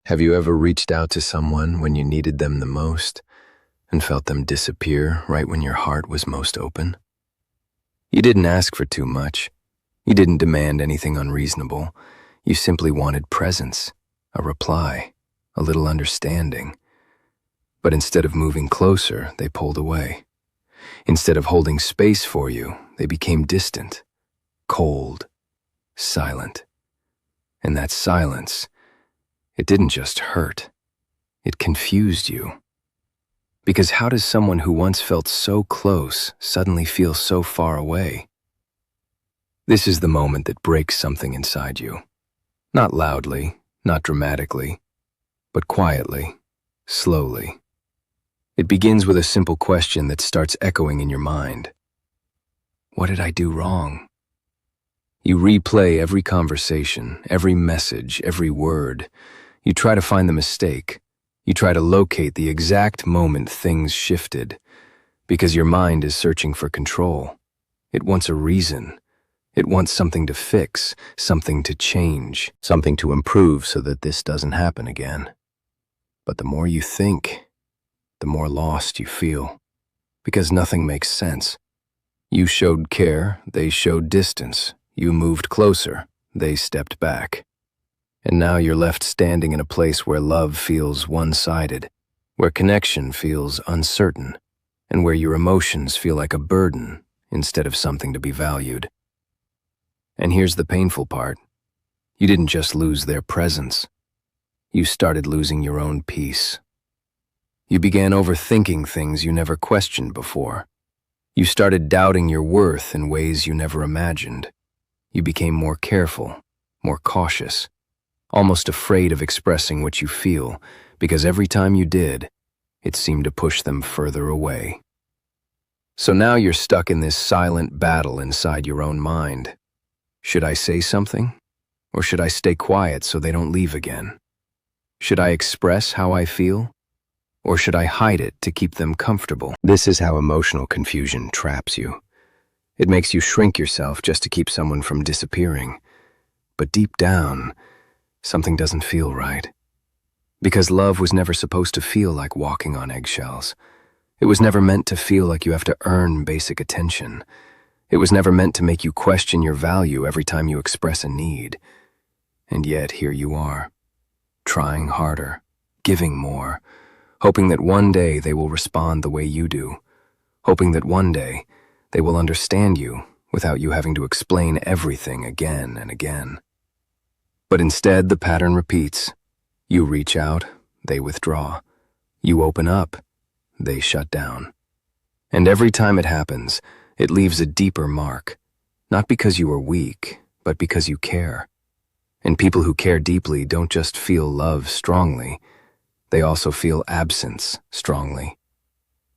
Have you ever reached out to someone when you needed them the most and felt them disappear right when your heart was most open? You didn't ask for too much. You didn't demand anything unreasonable. You simply wanted presence, a reply, a little understanding. But instead of moving closer, they pulled away. Instead of holding space for you, they became distant, cold, silent. And that silence, it didn't just hurt, it confused you. Because how does someone who once felt so close suddenly feel so far away? This is the moment that breaks something inside you. Not loudly, not dramatically, but quietly, slowly. It begins with a simple question that starts echoing in your mind. What did I do wrong? You replay every conversation, every message, every word. You try to find the mistake. You try to locate the exact moment things shifted, because your mind is searching for control. It wants a reason. It wants something to fix, something to change, something to improve so that this doesn't happen again. But the more you think, the more lost you feel, because nothing makes sense. You showed care, they showed distance. You moved closer, they stepped back. And now you're left standing in a place where love feels one-sided, where connection feels uncertain, and where your emotions feel like a burden instead of something to be valued. And here's the painful part. You didn't just lose their presence. You started losing your own peace. You began overthinking things you never questioned before. You started doubting your worth in ways you never imagined. You became more careful, more cautious, almost afraid of expressing what you feel, because every time you did, it seemed to push them further away. So now you're stuck in this silent battle inside your own mind. Should I say something? Or should I stay quiet so they don't leave again? Should I express how I feel? Or should I hide it to keep them comfortable? This is how emotional confusion traps you. It makes you shrink yourself just to keep someone from disappearing. But deep down, something doesn't feel right. Because love was never supposed to feel like walking on eggshells. It was never meant to feel like you have to earn basic attention. It was never meant to make you question your value every time you express a need. And yet here you are, trying harder, giving more, hoping that one day they will respond the way you do, hoping that one day they will understand you without you having to explain everything again and again. But instead, the pattern repeats. You reach out, they withdraw. You open up, they shut down. And every time it happens, it leaves a deeper mark, not because you are weak, but because you care. And people who care deeply don't just feel love strongly, they also feel absence strongly.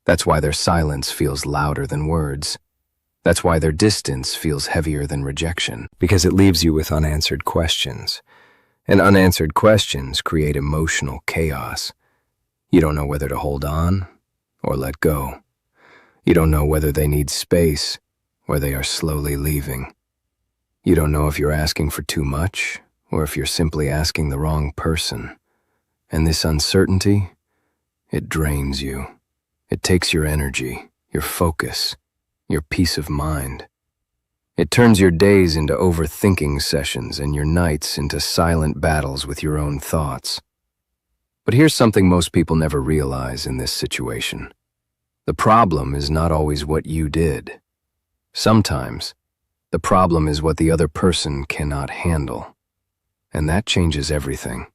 That's why their silence feels louder than words. That's why their distance feels heavier than rejection, because it leaves you with unanswered questions. And unanswered questions create emotional chaos. You don't know whether to hold on or let go. You don't know whether they need space or they are slowly leaving. You don't know if you're asking for too much or if you're simply asking the wrong person. And this uncertainty, it drains you. It takes your energy, your focus, your peace of mind. It turns your days into overthinking sessions and your nights into silent battles with your own thoughts. But here's something most people never realize in this situation. The problem is not always what you did. Sometimes, the problem is what the other person cannot handle. And that changes everything.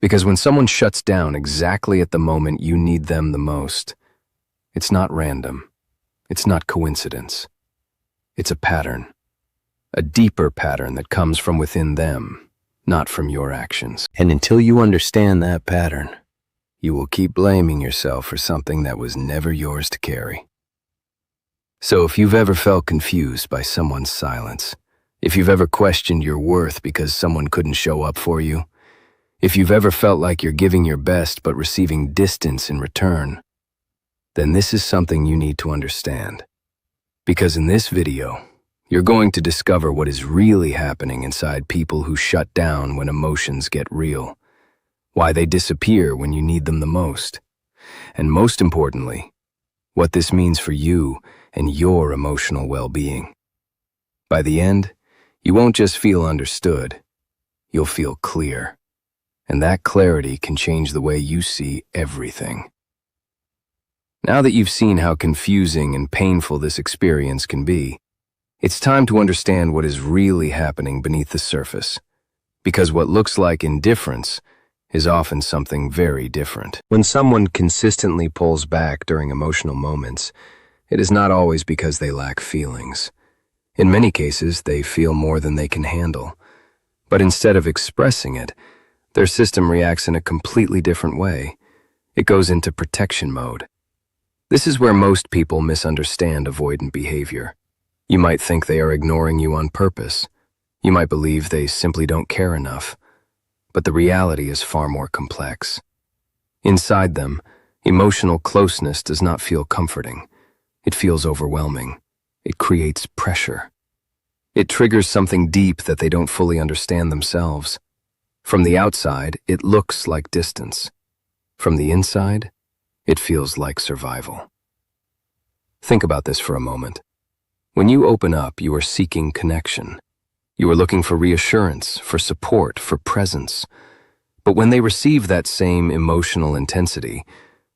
Because when someone shuts down exactly at the moment you need them the most, it's not random. It's not coincidence. It's a pattern. A deeper pattern that comes from within them, not from your actions. And until you understand that pattern, you will keep blaming yourself for something that was never yours to carry. So if you've ever felt confused by someone's silence, if you've ever questioned your worth because someone couldn't show up for you, if you've ever felt like you're giving your best but receiving distance in return, then this is something you need to understand. Because in this video, you're going to discover what is really happening inside people who shut down when emotions get real. why they disappear when you need them the most, and most importantly, what this means for you and your emotional well-being. By the end, you won't just feel understood, you'll feel clear. And that clarity can change the way you see everything. Now that you've seen how confusing and painful this experience can be, it's time to understand what is really happening beneath the surface. Because what looks like indifference is often something very different. When someone consistently pulls back during emotional moments, it is not always because they lack feelings. In many cases, they feel more than they can handle. But instead of expressing it, their system reacts in a completely different way. It goes into protection mode. This is where most people misunderstand avoidant behavior. You might think they are ignoring you on purpose. You might believe they simply don't care enough. But the reality is far more complex. Inside them, emotional closeness does not feel comforting. It feels overwhelming. It creates pressure. It triggers something deep that they don't fully understand themselves. From the outside, it looks like distance. From the inside, it feels like survival. Think about this for a moment. When you open up, you are seeking connection. You are looking for reassurance, for support, for presence. But when they receive that same emotional intensity,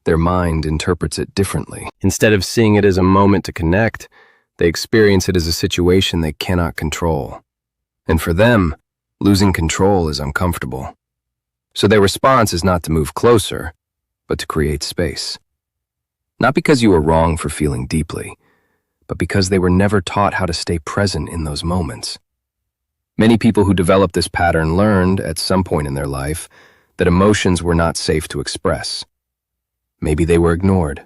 their mind interprets it differently. Instead of seeing it as a moment to connect, they experience it as a situation they cannot control. And for them, losing control is uncomfortable. So their response is not to move closer, but to create space. Not because you were wrong for feeling deeply, but because they were never taught how to stay present in those moments. Many people who develop this pattern learned, at some point in their life, that emotions were not safe to express. Maybe they were ignored.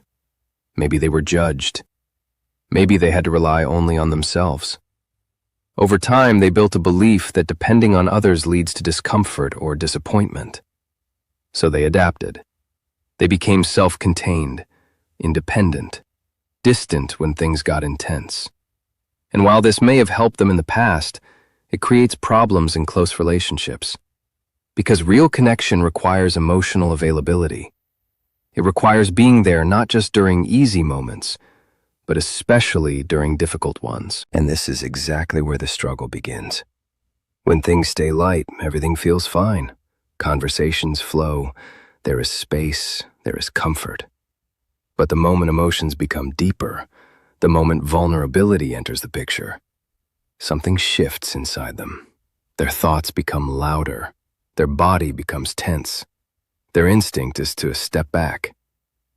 Maybe they were judged. Maybe they had to rely only on themselves. Over time, they built a belief that depending on others leads to discomfort or disappointment. So they adapted. They became self-contained, independent, distant when things got intense. And while this may have helped them in the past, it creates problems in close relationships. Because real connection requires emotional availability. It requires being there not just during easy moments, but especially during difficult ones. And this is exactly where the struggle begins. When things stay light, everything feels fine. Conversations flow, there is space, there is comfort. But the moment emotions become deeper, the moment vulnerability enters the picture, something shifts inside them. Their thoughts become louder, their body becomes tense. Their instinct is to step back.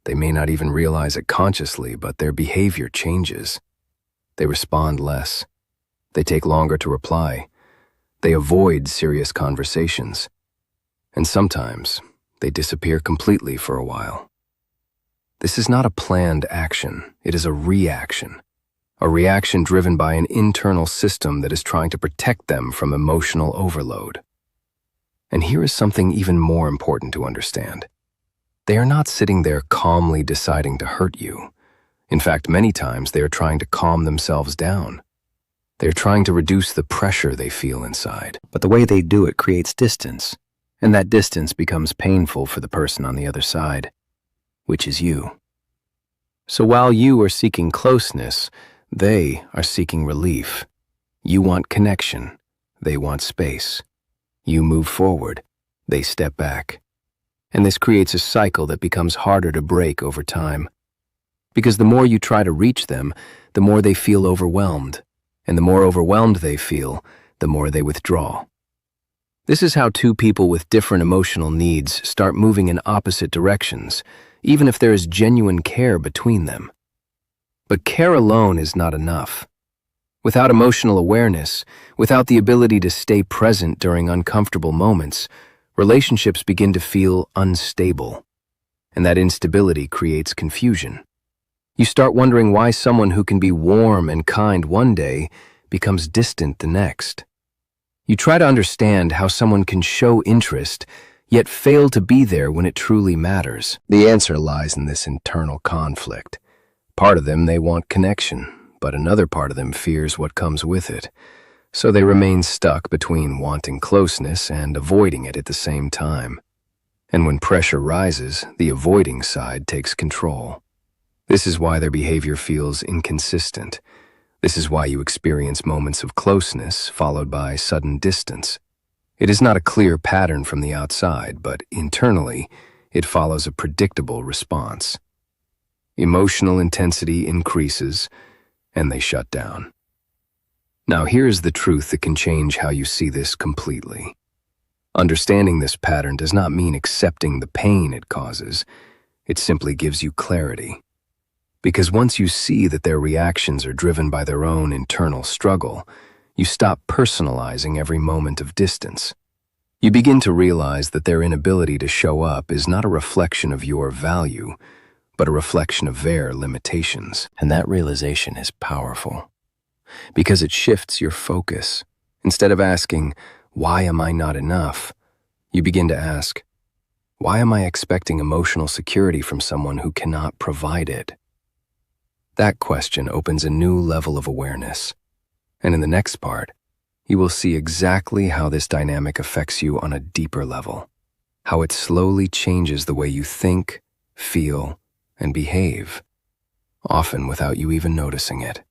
They may not even realize it consciously, but their behavior changes. They respond less. They take longer to reply. They avoid serious conversations. And sometimes, they disappear completely for a while. This is not a planned action. It is a reaction driven by an internal system that is trying to protect them from emotional overload. And here is something even more important to understand. They are not sitting there calmly deciding to hurt you. In fact, many times they are trying to calm themselves down. They are trying to reduce the pressure they feel inside. But the way they do it creates distance, and that distance becomes painful for the person on the other side, which is you. So while you are seeking closeness, they are seeking relief. You want connection. They want space. You move forward. They step back. And this creates a cycle that becomes harder to break over time. Because the more you try to reach them, the more they feel overwhelmed. And the more overwhelmed they feel, the more they withdraw. This is how two people with different emotional needs start moving in opposite directions, even if there is genuine care between them. But care alone is not enough. Without emotional awareness, without the ability to stay present during uncomfortable moments, relationships begin to feel unstable. And that instability creates confusion. You start wondering why someone who can be warm and kind one day becomes distant the next. You try to understand how someone can show interest, yet fail to be there when it truly matters. The answer lies in this internal conflict. Part of them they want connection, but another part of them fears what comes with it. So they remain stuck between wanting closeness and avoiding it at the same time. And when pressure rises, the avoiding side takes control. This is why their behavior feels inconsistent. This is why you experience moments of closeness followed by sudden distance. It is not a clear pattern from the outside, but internally, it follows a predictable response. Emotional intensity increases, and they shut down. Now here's the truth that can change how you see this completely. Understanding this pattern does not mean accepting the pain it causes. It simply gives you clarity. Because once you see that their reactions are driven by their own internal struggle, you stop personalizing every moment of distance. You begin to realize that their inability to show up is not a reflection of your value, but a reflection of their limitations. And that realization is powerful, because it shifts your focus. Instead of asking, "Why am I not enough?" you begin to ask, "Why am I expecting emotional security from someone who cannot provide it?" That question opens a new level of awareness. And in the next part, you will see exactly how this dynamic affects you on a deeper level, how it slowly changes the way you think, feel, and behave, often without you even noticing it.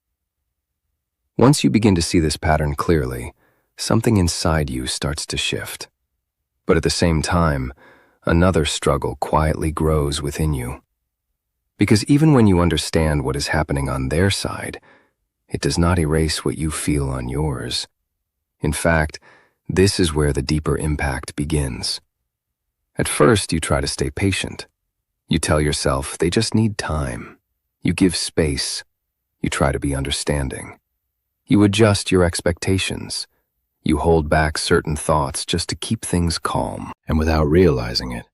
Once you begin to see this pattern clearly, something inside you starts to shift. But at the same time, another struggle quietly grows within you. Because even when you understand what is happening on their side, it does not erase what you feel on yours. In fact, this is where the deeper impact begins. At first, you try to stay patient. You tell yourself they just need time. You give space. You try to be understanding. You adjust your expectations. You hold back certain thoughts just to keep things calm. And without realizing it,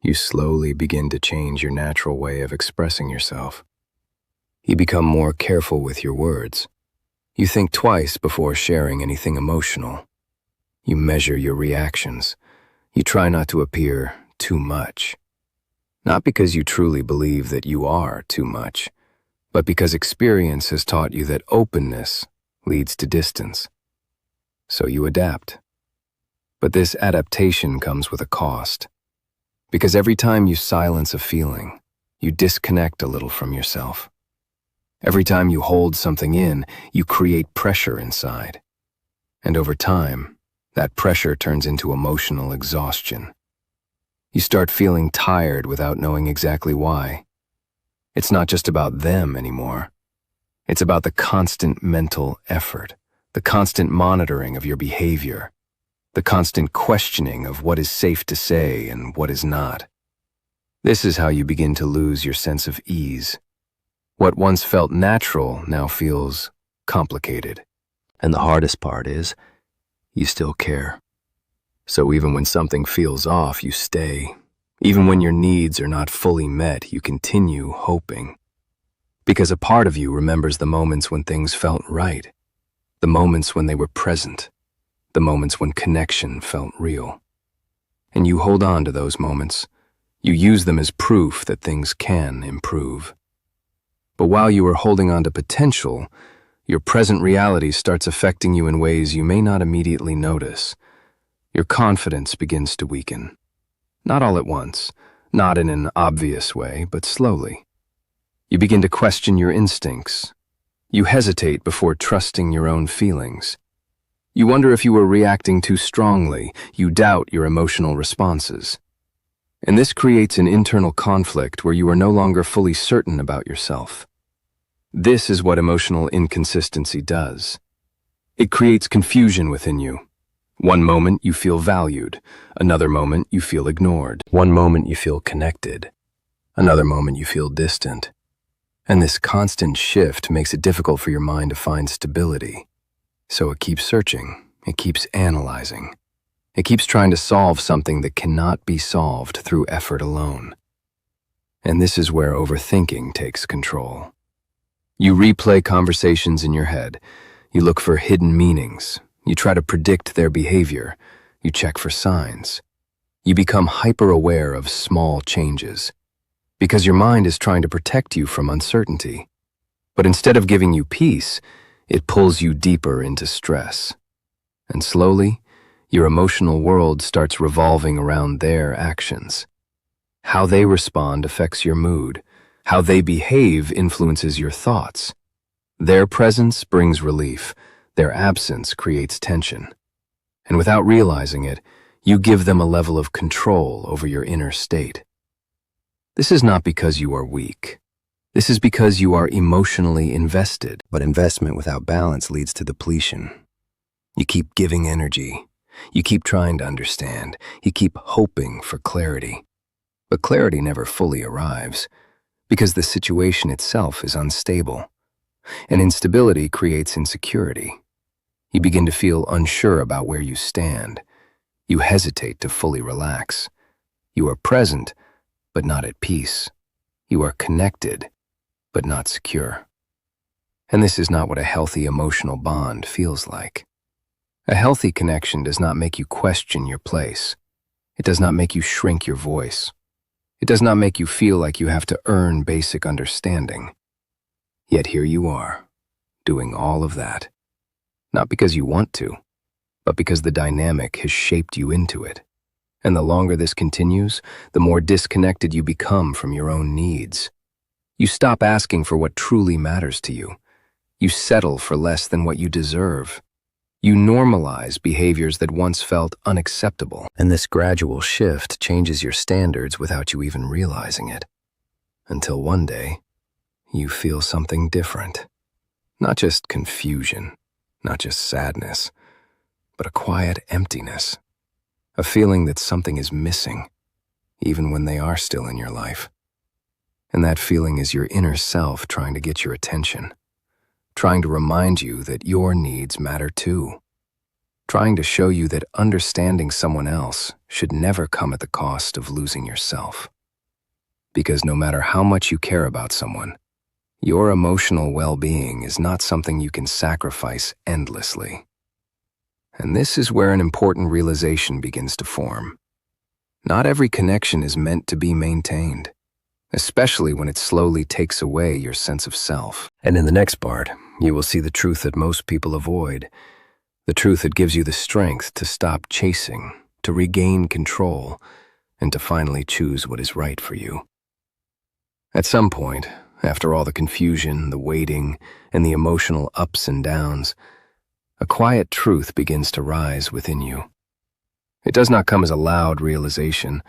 you slowly begin to change your natural way of expressing yourself. You become more careful with your words. You think twice before sharing anything emotional. You measure your reactions. You try not to appear too much. Not because you truly believe that you are too much, but because experience has taught you that openness leads to distance. So you adapt. But this adaptation comes with a cost. Because every time you silence a feeling, you disconnect a little from yourself. Every time you hold something in, you create pressure inside. And over time, that pressure turns into emotional exhaustion. You start feeling tired without knowing exactly why. It's not just about them anymore. It's about the constant mental effort, the constant monitoring of your behavior, the constant questioning of what is safe to say and what is not. This is how you begin to lose your sense of ease. What once felt natural now feels complicated. And the hardest part is, you still care. So even when something feels off, you stay. Even when your needs are not fully met, you continue hoping. Because a part of you remembers the moments when things felt right, the moments when they were present, the moments when connection felt real. And you hold on to those moments. You use them as proof that things can improve. But while you are holding on to potential, your present reality starts affecting you in ways you may not immediately notice. Your confidence begins to weaken. Not all at once, not in an obvious way, but slowly. You begin to question your instincts. You hesitate before trusting your own feelings. You wonder if you are reacting too strongly. You doubt your emotional responses. And this creates an internal conflict where you are no longer fully certain about yourself. This is what emotional inconsistency does. It creates confusion within you. One moment you feel valued, another moment you feel ignored. One moment you feel connected, another moment you feel distant. And this constant shift makes it difficult for your mind to find stability. So it keeps searching, it keeps analyzing. It keeps trying to solve something that cannot be solved through effort alone. And this is where overthinking takes control. You replay conversations in your head. You look for hidden meanings. You try to predict their behavior. You check for signs. You become hyper-aware of small changes. Because your mind is trying to protect you from uncertainty. But instead of giving you peace, it pulls you deeper into stress. And slowly, Your emotional world starts revolving around their actions. How they respond affects your mood. How they behave influences your thoughts. Their presence brings relief. Their absence creates tension. And without realizing it, you give them a level of control over your inner state. This is not because you are weak. This is because you are emotionally invested. But investment without balance leads to depletion. You keep giving energy. You keep trying to understand. You keep hoping for clarity. But clarity never fully arrives because the situation itself is unstable. And instability creates insecurity. You begin to feel unsure about where you stand. You hesitate to fully relax. You are present, but not at peace. You are connected, but not secure. And this is not what a healthy emotional bond feels like. A healthy connection does not make you question your place. It does not make you shrink your voice. It does not make you feel like you have to earn basic understanding. Yet here you are, doing all of that. Not because you want to, but because the dynamic has shaped you into it. And the longer this continues, the more disconnected you become from your own needs. You stop asking for what truly matters to you. You settle for less than what you deserve. You normalize behaviors that once felt unacceptable. And this gradual shift changes your standards without you even realizing it. Until one day, you feel something different. Not just confusion, not just sadness, but a quiet emptiness. A feeling that something is missing, even when they are still in your life. And that feeling is your inner self trying to get your attention. Trying to remind you that your needs matter too. Trying to show you that understanding someone else should never come at the cost of losing yourself. Because no matter how much you care about someone, your emotional well-being is not something you can sacrifice endlessly. And this is where an important realization begins to form. Not every connection is meant to be maintained, especially when it slowly takes away your sense of self. And in the next part, you will see the truth that most people avoid, the truth that gives you the strength to stop chasing, to regain control, and to finally choose what is right for you. At some point, after all the confusion, the waiting, and the emotional ups and downs, a quiet truth begins to rise within you. It does not come as a loud realization.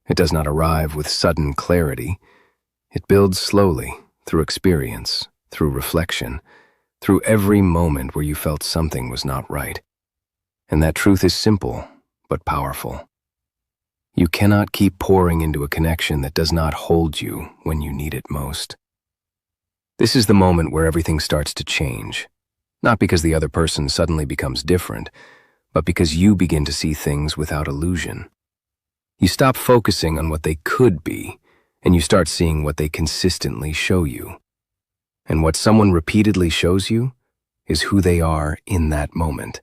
It does not arrive with sudden clarity. It builds slowly, through experience, through reflection, through every moment where you felt something was not right. And that truth is simple, but powerful. You cannot keep pouring into a connection that does not hold you when you need it most. This is the moment where everything starts to change, not because the other person suddenly becomes different, but because you begin to see things without illusion. You stop focusing on what they could be, and you start seeing what they consistently show you. And what someone repeatedly shows you is who they are in that moment,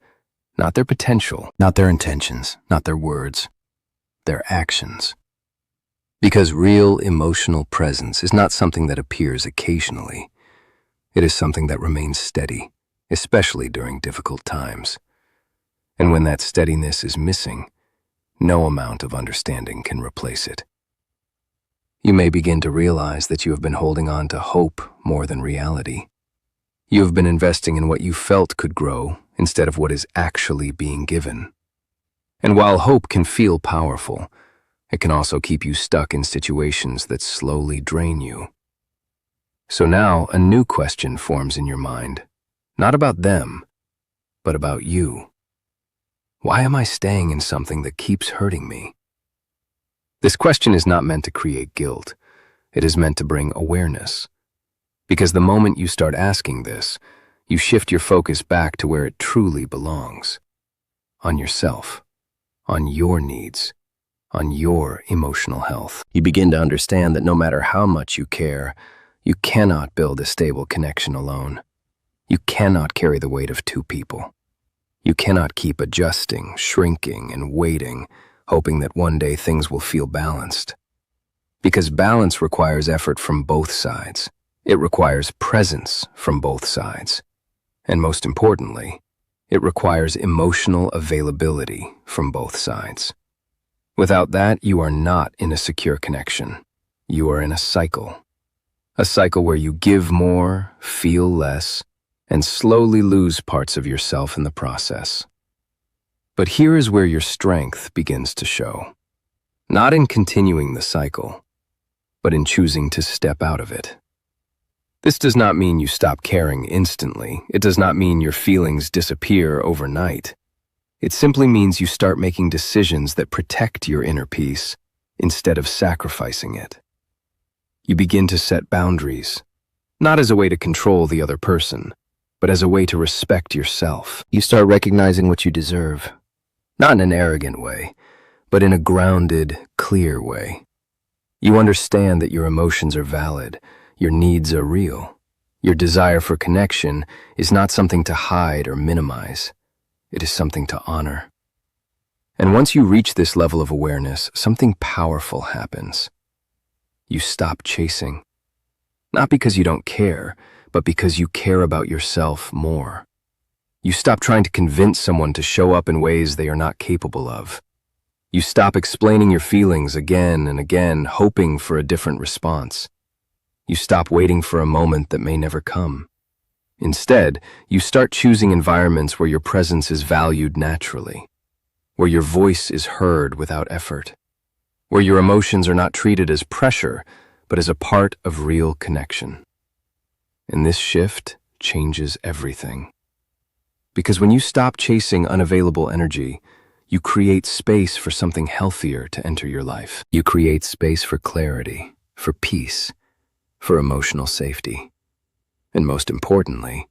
not their potential, not their intentions, not their words, their actions. Because real emotional presence is not something that appears occasionally. It is something that remains steady, especially during difficult times. And when that steadiness is missing, no amount of understanding can replace it. You may begin to realize that you have been holding on to hope more than reality. You have been investing in what you felt could grow instead of what is actually being given. And while hope can feel powerful, it can also keep you stuck in situations that slowly drain you. So now a new question forms in your mind, not about them, but about you. Why am I staying in something that keeps hurting me? This question is not meant to create guilt. It is meant to bring awareness. Because the moment you start asking this, you shift your focus back to where it truly belongs. On yourself, on your needs, on your emotional health. You begin to understand that no matter how much you care, you cannot build a stable connection alone. You cannot carry the weight of two people. You cannot keep adjusting, shrinking, and waiting, hoping that one day things will feel balanced. Because balance requires effort from both sides. It requires presence from both sides. And most importantly, It requires emotional availability from both sides. Without that, you are not in a secure connection. You are in a cycle. A cycle where you give more, feel less, and slowly lose parts of yourself in the process. But here is where your strength begins to show. Not in continuing the cycle, but in choosing to step out of it. This does not mean you stop caring instantly. It does not mean your feelings disappear overnight. It simply means you start making decisions that protect your inner peace instead of sacrificing it. You begin to set boundaries, not as a way to control the other person, but as a way to respect yourself. You start recognizing what you deserve, not in an arrogant way, but in a grounded, clear way. You understand that your emotions are valid, your needs are real. Your desire for connection is not something to hide or minimize. It is something to honor. And once you reach this level of awareness, something powerful happens. You stop chasing. Not because you don't care, but because you care about yourself more. You stop trying to convince someone to show up in ways they are not capable of. You stop explaining your feelings again and again, hoping for a different response. You stop waiting for a moment that may never come. Instead, you start choosing environments where your presence is valued naturally, where your voice is heard without effort, where your emotions are not treated as pressure, but as a part of real connection. And this shift changes everything. Because when you stop chasing unavailable energy, you create space for something healthier to enter your life. You create space for clarity, for peace, for emotional safety, and most importantly,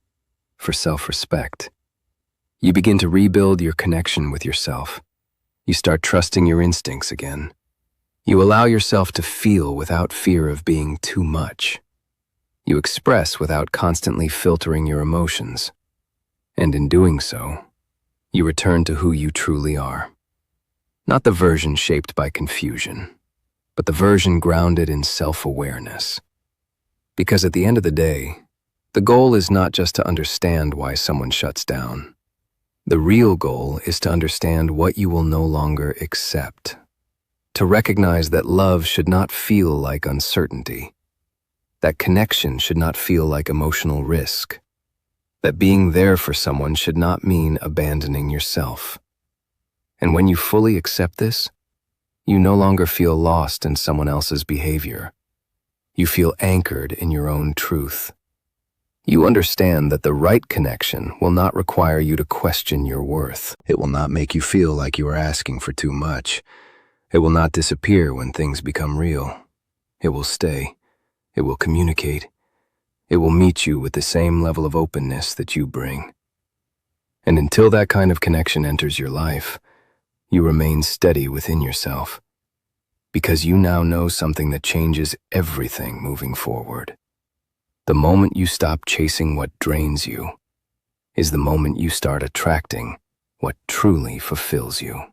for self-respect. You begin to rebuild your connection with yourself. You start trusting your instincts again. You allow yourself to feel without fear of being too much. You express without constantly filtering your emotions. And in doing so, you return to who you truly are. Not the version shaped by confusion, but the version grounded in self-awareness. Because at the end of the day, the goal is not just to understand why someone shuts down. The real goal is to understand what you will no longer accept. To recognize that love should not feel like uncertainty. That connection should not feel like emotional risk. That being there for someone should not mean abandoning yourself. And when you fully accept this, you no longer feel lost in someone else's behavior. You feel anchored in your own truth. You understand that the right connection will not require you to question your worth. It will not make you feel like you are asking for too much. It will not disappear when things become real. It will stay. It will communicate. It will meet you with the same level of openness that you bring. And until that kind of connection enters your life, you remain steady within yourself. Because you now know something that changes everything moving forward. The moment you stop chasing what drains you is the moment you start attracting what truly fulfills you.